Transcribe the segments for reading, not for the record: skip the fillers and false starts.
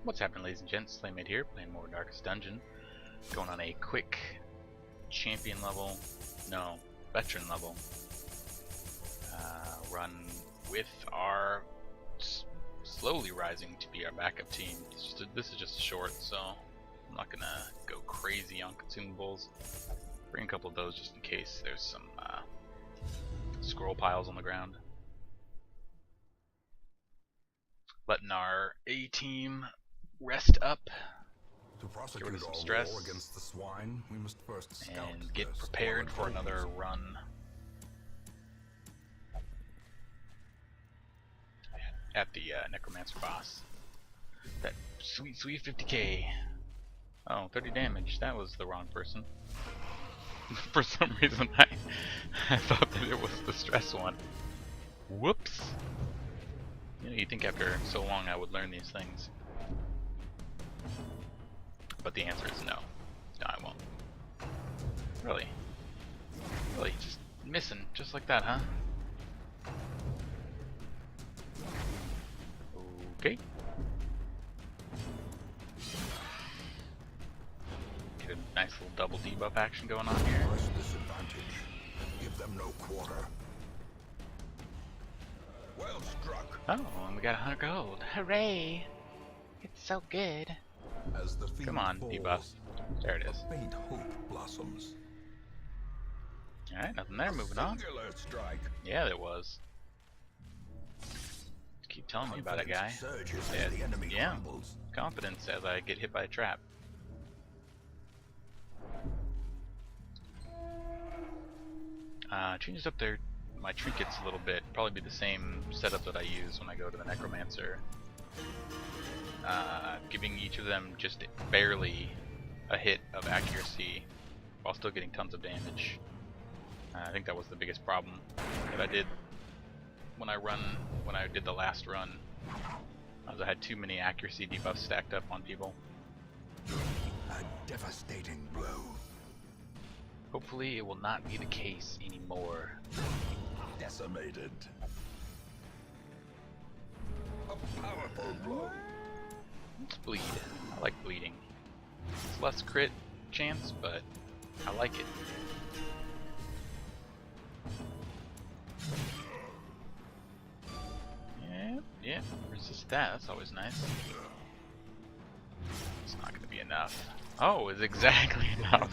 What's happening, ladies and gents? Slaymade here, playing more Darkest Dungeon. Going on a quick champion level, no, veteran level run with our slowly rising to be our backup team. This is just a short, so I'm not gonna go crazy on consumables. Bring a couple of those just in case there's some scroll piles on the ground. Letting our A team rest up, To prosecute get rid of some our stress, war against the swine, we must first scout and get their prepared for squalid another homes. run at the Necromancer boss. That sweet 50k. Oh, 30 damage. That was the wrong person. For some reason I thought that it was the stress one. Whoops. You know, you'd think after so long I would learn these things. But the answer is no. No, I won't. Really? Really? Just missing, just like that, huh? Okay. Get a nice little double debuff action going on here. Press this advantage. Give them no quarter. Well struck. Oh, and we got 100 gold. Hooray! It's so good. As the field Come on, falls, debuff. There it is. a faint hope blossoms. Alright, nothing there. Moving on. Singular strike. Yeah, there was. Keep telling me about it, guy. Confidence surges Yeah, as the enemy yeah. crumbles. Confidence as I get hit by a trap. Changes up there my trinkets a little bit. Probably be the same setup that I use when I go to the Necromancer. Giving each of them just barely a hit of accuracy while still getting tons of damage. I think that was the biggest problem that I did when I did the last run. I had too many accuracy debuffs stacked up on people. A devastating blow. Hopefully it will not be the case anymore. Decimated. A powerful blow. Let's bleed. I like bleeding. It's less crit chance, but I like it. Yeah, resist that. That's always nice. It's not going to be enough. Oh, it's exactly enough.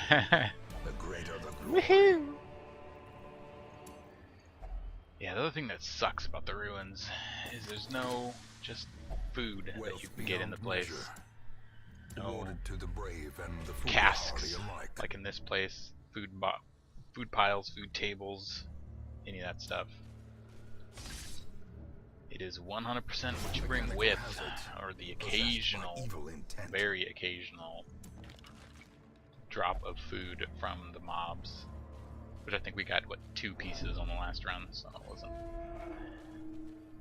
The greater the glory. Woohoo! Yeah, the other thing that sucks about the ruins is there's no just food that Wealth you can get in the beyond place. measure. No Awarded to the brave and the foolhardy casks, alike. like in this place. Food piles, food tables, any of that stuff. It is 100% what you bring Mechanical with, hazards or the possessed by occasional, evil intent. very occasional drop of food from the mobs. Which I think we got, what, 2 pieces on the last run, so it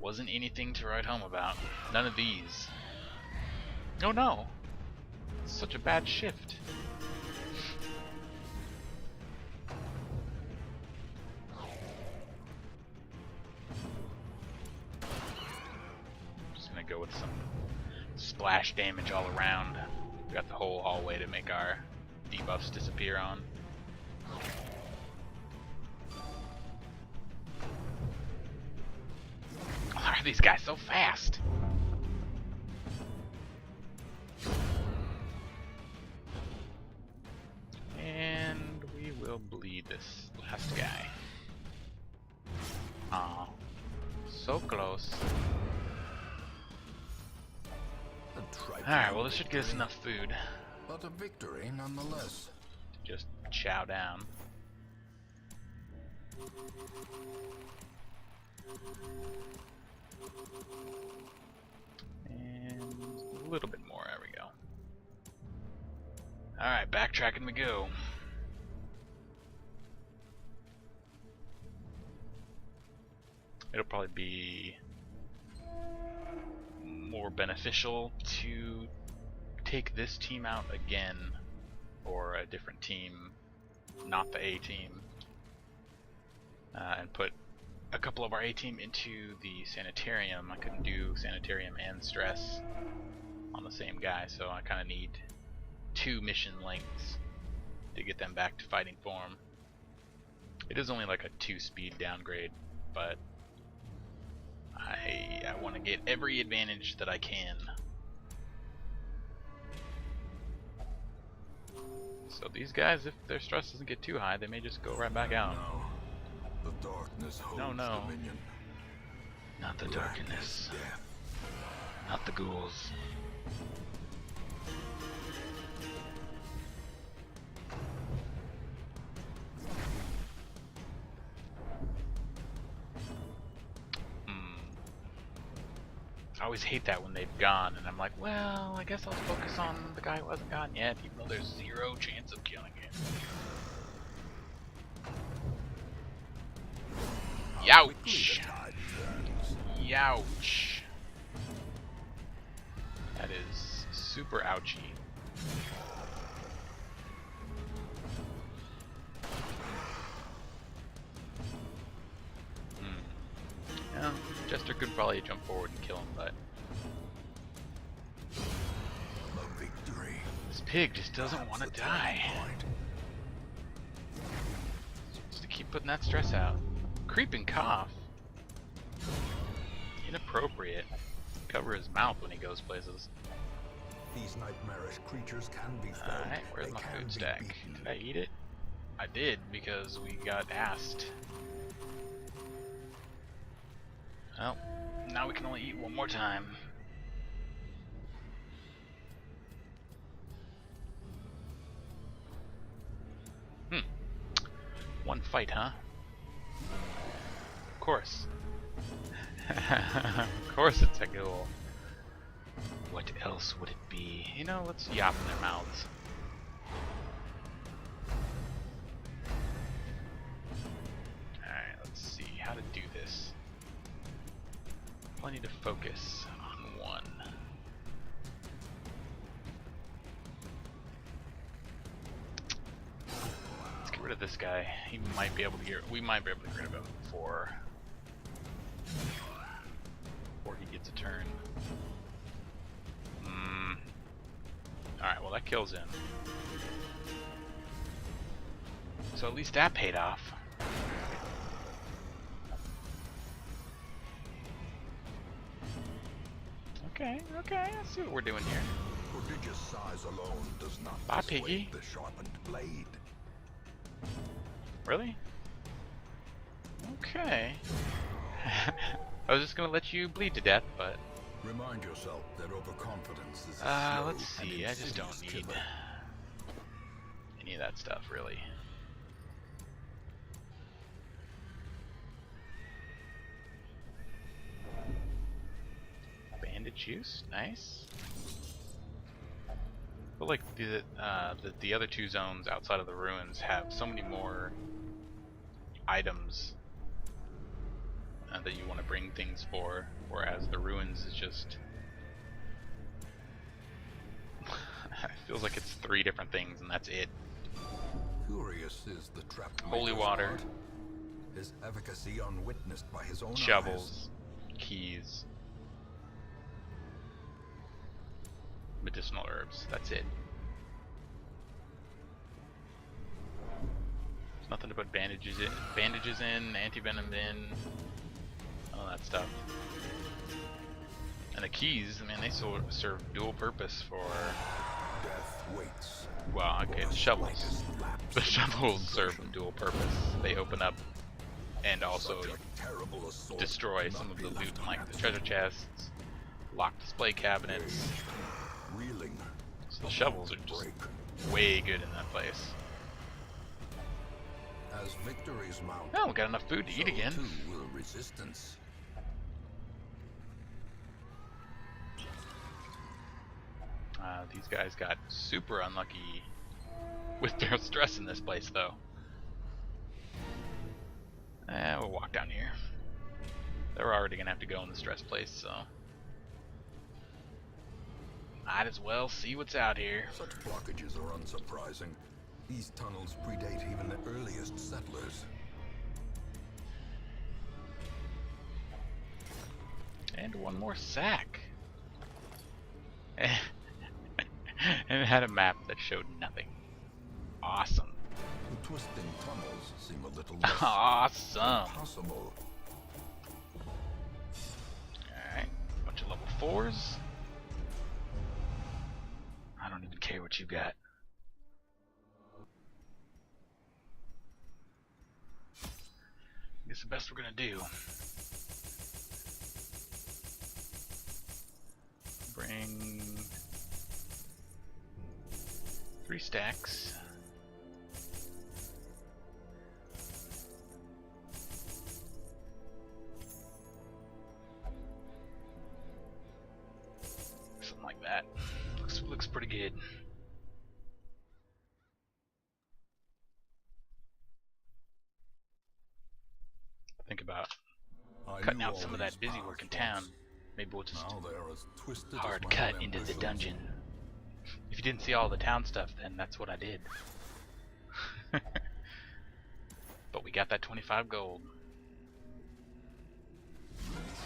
wasn't anything to write home about. None of these. Oh no! It's such a bad shift. Just gonna go with some splash damage all around. We got the whole hallway to make our debuffs disappear on. Why are these guys so fast? And we will bleed this last guy. Aw. So close. Alright, well this should get us enough food But a victory nonetheless. to just chow down. And a little bit more, there we go. Alright, backtracking we go. It'll probably be more beneficial to take this team out again, or a different team, not the A team, and put a couple of our A team into the sanitarium. I couldn't do sanitarium and stress on the same guy, so I kind of need 2 mission lengths to get them back to fighting form. It is only like a 2 speed downgrade, but I want to get every advantage that I can. So these guys, if their stress doesn't get too high, they may just go right back out. Now, the darkness holds No. dominion. Not the Black darkness. is death. Not the ghouls. I always hate that when they've gone, and I'm like, well, I guess I'll focus on the guy who hasn't gone yet, even though there's 0 chance of killing him. Youch! Youch! That is super ouchy. Yeah, Jester could probably jump forward and kill him, but The victory. this pig just doesn't want to die. Just to keep putting that stress out. Creeping cough. Inappropriate. Cover his mouth when he goes places. These nightmarish creatures can be felled. Alright, where's They my can food be stack? beaten. Did I eat it? I did, because we got asked. Well, now we can only eat one more time. One fight, huh? Of course. Of course it's a ghoul. What else would it be? You know, let's yap in their mouths. Alright, let's see how to do this. I need to focus on one. Let's get rid of this guy. He might be able to get. We might be able to get rid of him before he gets a turn. Alright, well that kills him. So at least that paid off. Okay, I see what we're doing here. Prodigious size alone does not Bye, dissuade Piggy. the sharpened blade. Really? Okay. I was just gonna let you bleed to death, but Remind yourself that overconfidence is a slow let's see. and I just don't insidious need killer. any of that stuff, really. Bandage juice, nice. I feel like the other 2 zones outside of the ruins have so many more items that you want to bring things for, whereas the ruins is just it feels like it's 3 different things and that's it. Curious is the trap. Holy maker's water. art. His efficacy unwitnessed by his own eyes. Shovels, keys, medicinal herbs. That's it. There's nothing to put bandages in, anti-venom in, all that stuff. And the keys, man, they serve dual purpose for. Death waits. Well, okay, for the the shovels. slightest lapse The in shovels serve concentration. dual purpose. They open up and also Such a terrible assault destroy cannot some of be the loot, left like the unanswered. treasure chests, locked display cabinets. Reeling. So the shovels are just way good in that place. As victories mount, Oh, we got enough food to eat so again. too will resistance. These guys got super unlucky with their stress in this place, though. We'll walk down here. They're already gonna have to go in the stress place, so might as well see what's out here. Such blockages are unsurprising. These tunnels predate even the earliest settlers. And one more sack. And it had a map that showed nothing. Awesome. The twisting tunnels seem a little less Awesome. possible. Alright, bunch of level 4s. I don't even care what you got. It's the best we're gonna do. Bring 3 stacks. Something like that. Looks pretty good. Think about cutting out some of that busy work in town. Maybe we'll just Now they're as twisted hard as my cut own into the ambitions. dungeon. If you didn't see all the town stuff, then that's what I did. But we got that 25 gold.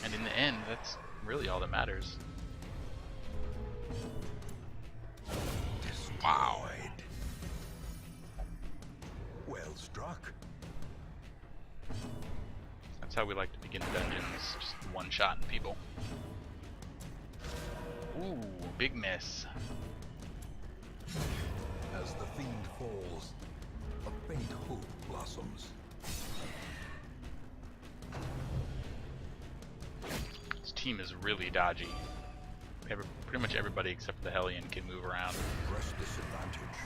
And in the end, that's really all that matters. Wow. Well struck. That's how we like to begin the dungeons, just one-shotting people. Ooh, big miss. As the fiend falls, a faint hope blossoms. This team is really dodgy. Pretty much everybody except the Hellion can move around. Press disadvantage.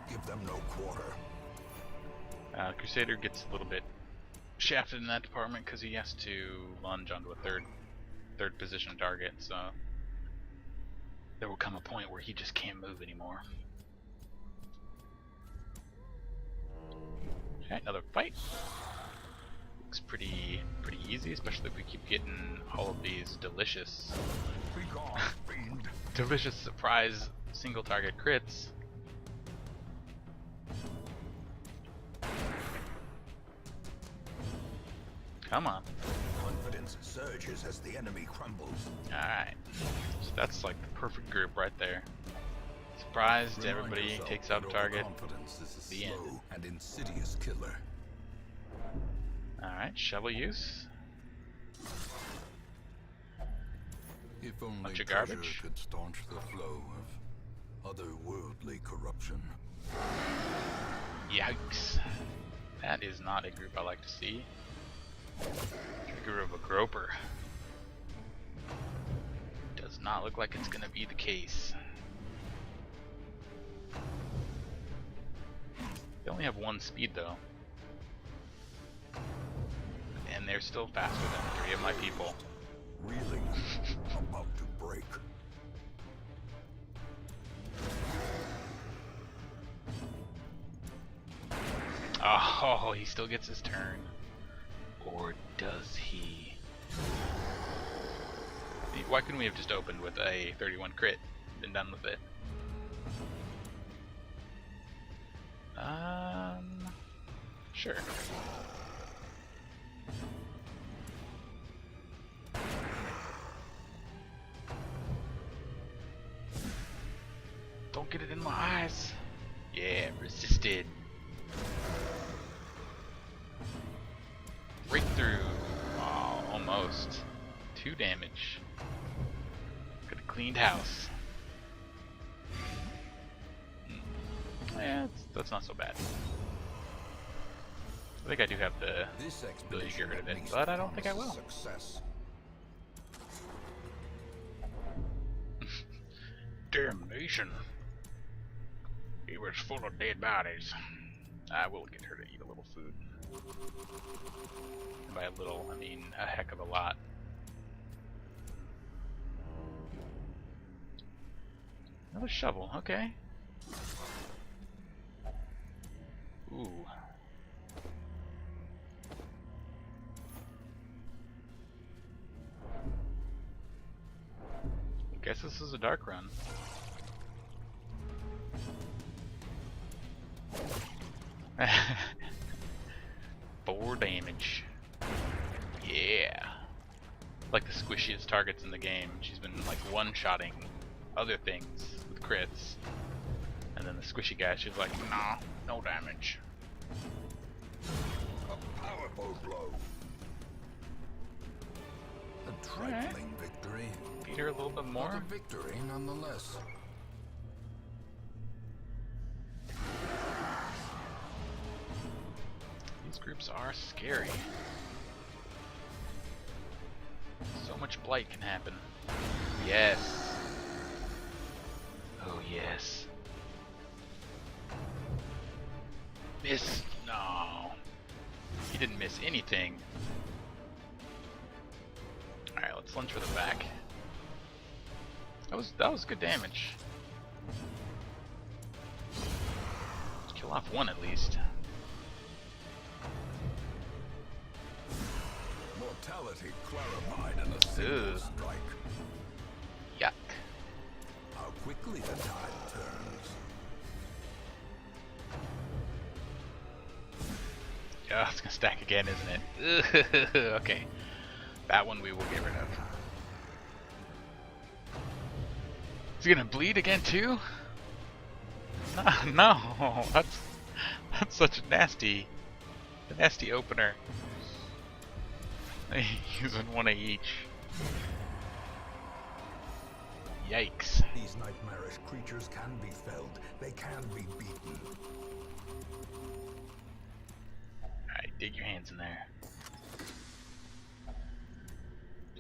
Give them no quarter. Crusader gets a little bit shafted in that department because he has to lunge onto a third position target, so there will come a point where he just can't move anymore. Okay, another fight. Looks pretty easy, especially if we keep getting all of these delicious Begone, fiend. delicious surprise single target crits. Come on. Confidence surges as the enemy crumbles. Alright. So that's like the perfect group right there. Surprised, Remind everybody yourself takes out a that target. overconfidence is a The end. slow and insidious killer. Alright, shovel use. If only Bunch of treasure garbage. could staunch the flow of otherworldly corruption. Yikes. That is not a group I like to see. Trigger of a groper. Does not look like it's gonna be the case. They only have 1 speed though. And they're still faster than 3 of my people. Reeling, about to break. Oh, he still gets his turn. Or does he? Why couldn't we have just opened with a 31 crit and done with it? Sure. Don't get it in my eyes. Yeah, resisted. Breakthrough. Oh, almost. 2 damage. Could have cleaned house. Yeah, that's not so bad. I think I do have the This ability to get rid of it, expedition but I don't think I will. promises Success. Damnation. He was full of dead bodies. I will get her to eat a little food. And by a little, I mean a heck of a lot. Another shovel, okay. Ooh. Guess this is a dark run. Four damage. Yeah. Like the squishiest targets in the game. She's been like one-shotting other things with crits. And then the squishy guy, she's like, nah, no damage. A powerful blow. A trifling victory. Beat her a little bit But more. a victory nonetheless. These groups are scary. So much blight can happen. Yes. Oh yes. Miss. No. He didn't miss anything. Alright, let's lunge for the back. That was good damage. Kill off one at least. Mortality clarified in a single Ugh. strike. Yuck. How quickly the tide turns. Oh, it's gonna stack again, isn't it? Okay. That one we will get rid of. Is he gonna bleed again too? No, that's such a nasty opener. Using one of each. Yikes. These nightmarish creatures can be felled. They can be beaten. Alright, dig your hands in there.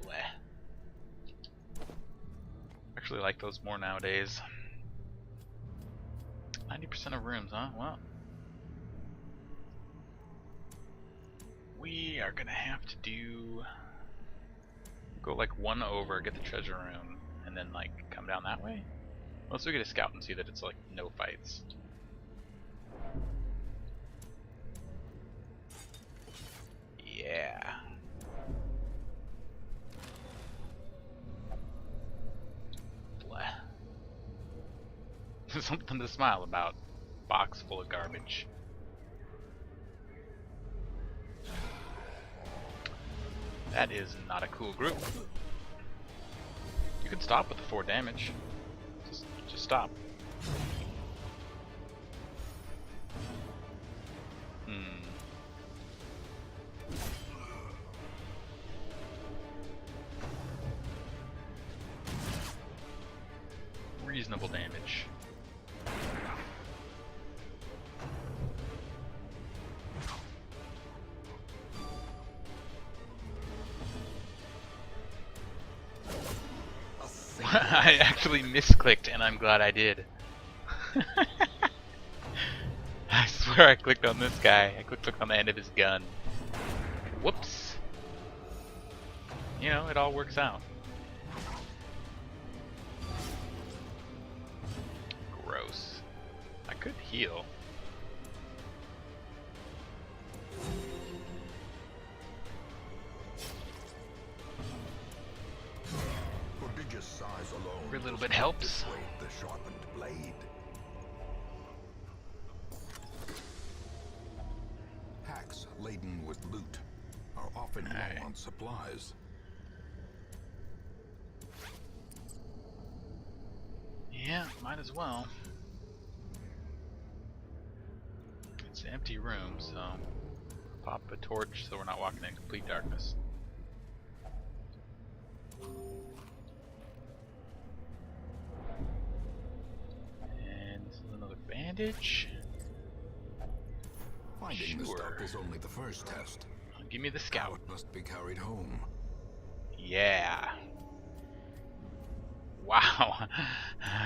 Bleh. Actually like those more nowadays. 90% of rooms, huh? Well. We are gonna have to go like one over, get the treasure room, and then like come down that way? Let's get a scout and see that it's like no fights. Yeah. Bleh. There's something to smile about. Box full of garbage. That is not a cool group. You could stop with the 4 damage. Just stop. Reasonable damage. I actually misclicked, and I'm glad I did. I swear I clicked on this guy. I clicked on the end of his gun. Whoops. You know, it all works out. Gross. I could heal. Prodigious size alone. Every little bit helps. Dissuade the sharpened blade. Hacks laden with loot are often low on supplies. Yeah, might as well. It's an empty room, so pop a torch so we're not walking in complete darkness. And this is another bandage. Finding the Sure. stuff is only the first test. Give me the Now scout. it must be carried home. Yeah. Wow.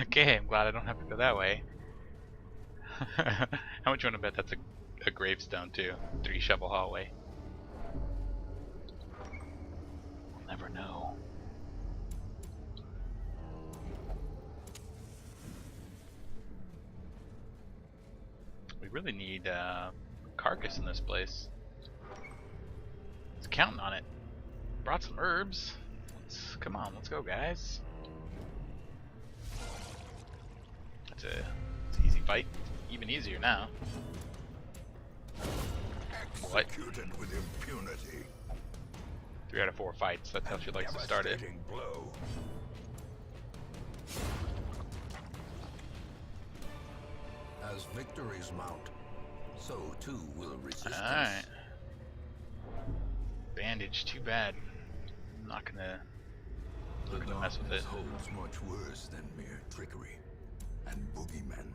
Okay, I'm glad I don't have to go that way. How much you want to bet that's a gravestone too? 3 shovel hallway. We'll never know. We really need carcass in this place. It's counting on it. Brought some herbs. Come on, let's go, guys. It's an easy fight. Even easier now. What? Executed with impunity. 3 out of 4 fights. That's how she likes to start it. Devastating blow. As victories mount, so too will resistance. Alright. Bandage, too bad. I'm not gonna mess with it. Holds much worse than mere trickery and boogeymen.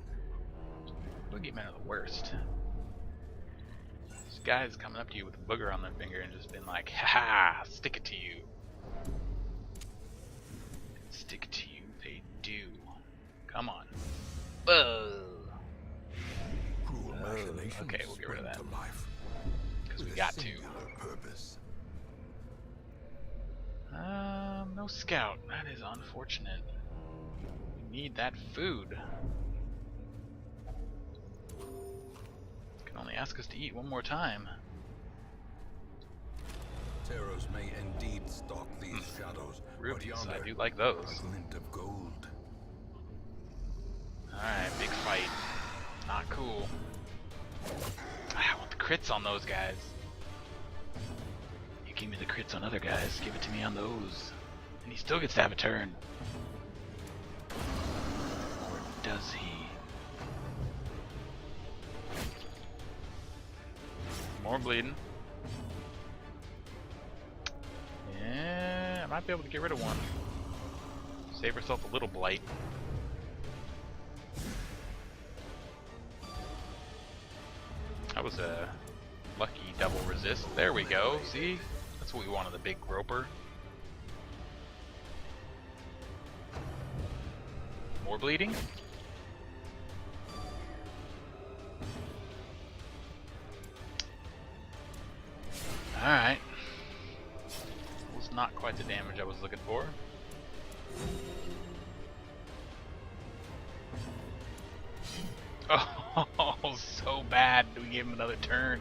Boogeymen are the worst. This guy's coming up to you with a booger on their finger and just been like, ha, stick it to you. Stick it to you, they do. Come on. Cruel machinations okay, we'll get rid of that. spring to life Because we with a got to. singular purpose. No scout. That is unfortunate. We need that food. Can only ask us to eat one more time. Terrors may indeed stalk these shadows, but Rupees, yonder I do like those. a glint of gold. Alright, big fight. Not cool. I want the crits on those guys. You give me the crits on other guys, give it to me on those. And he still gets to have a turn. Or does he? More bleeding. Yeah, I might be able to get rid of one. Save herself a little blight. That was a lucky double resist. There we go. See? That's what we wanted, the big groper. More bleeding? Alright. Was not quite the damage I was looking for. Oh, so bad. We gave him another turn.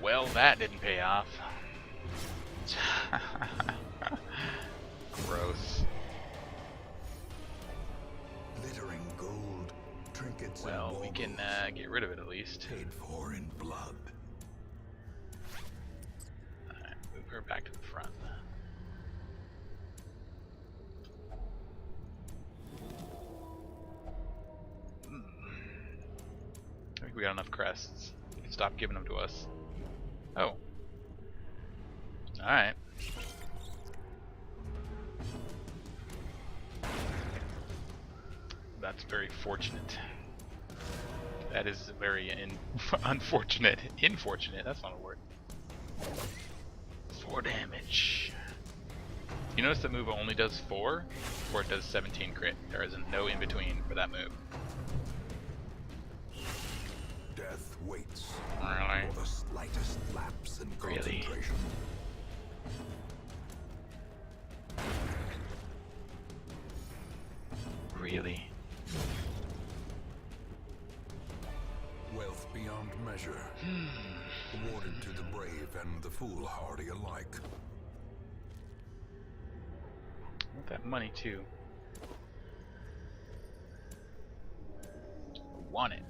Well, that didn't pay off. Gross. Glittering gold, trinkets Well, and we can baubles get rid of it at least. paid for in blood. Alright, move her back to the front. I think we got enough crests. You can stop giving them to us. Oh. Alright. That's very fortunate. That is very unfortunate. Unfortunate, that's not a word. 4 damage. You notice the move only does 4, or it does 17 crit. There is no in between for that move. Death waits Really? for the slightest lapse in Really? concentration. Really? Wealth beyond measure, awarded to the brave and the foolhardy alike. I want that money too. I want it.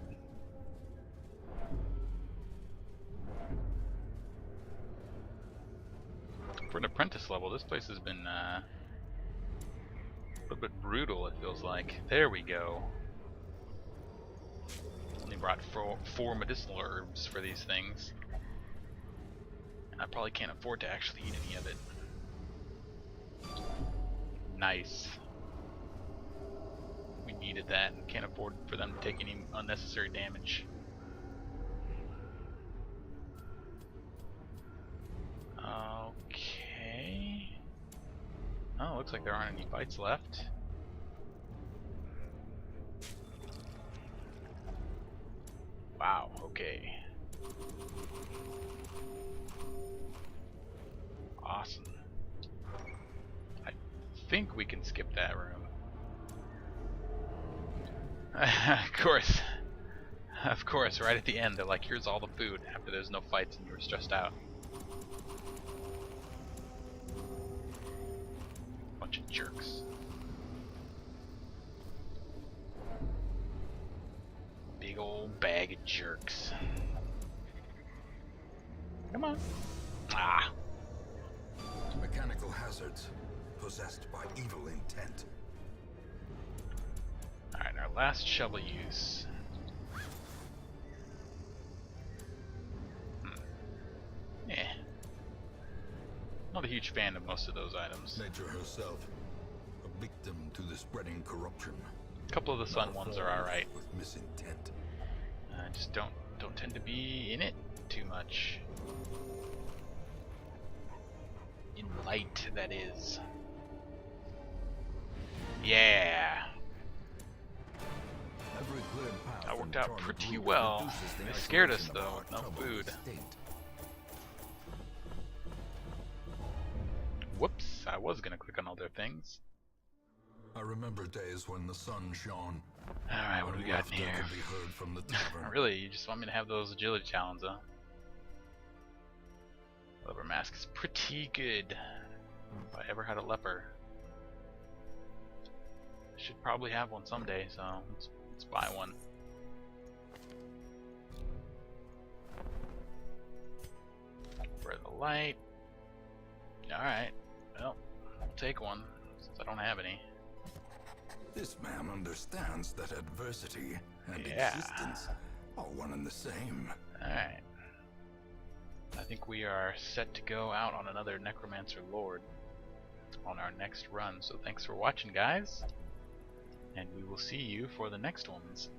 For an apprentice level, this place has been a little bit brutal, it feels like. There we go. Only brought four medicinal herbs for these things. And I probably can't afford to actually eat any of it. Nice. We needed that and can't afford for them to take any unnecessary damage. Okay. Oh, looks like there aren't any fights left. Wow, okay. Awesome. I think we can skip that room. Of course, right at the end they're like, here's all the food after there's no fights and you were stressed out. Bunch of jerks. Big old bag of jerks. Come on. Ah. Mechanical hazards possessed by evil intent. Alright, our last shovel use. Yeah. Not a huge fan of most of those items. Nature herself, a victim to the spreading corruption. A couple of the sun ones are alright. With misintent. Just don't tend to be in it too much. In light, that is. Yeah. Every cleared path That worked and out charted pretty route well. reduces the They scared us isolation of though, our no troubled food. state. Whoops, I was gonna click on all their things. I remember days when the sun shone. Alright, what do we got in Laughter here? could be heard from the tavern. Really, you just want me to have those agility challenges, huh? Leper mask is pretty good. If I ever had a leper. Should probably have one someday, so let's buy one. For the light. Alright, well, I'll take one, since I don't have any. This man understands that adversity and Yeah. existence are one and the same. Alright. I think we are set to go out on another Necromancer Lord on our next run. So thanks for watching, guys. And we will see you for the next ones.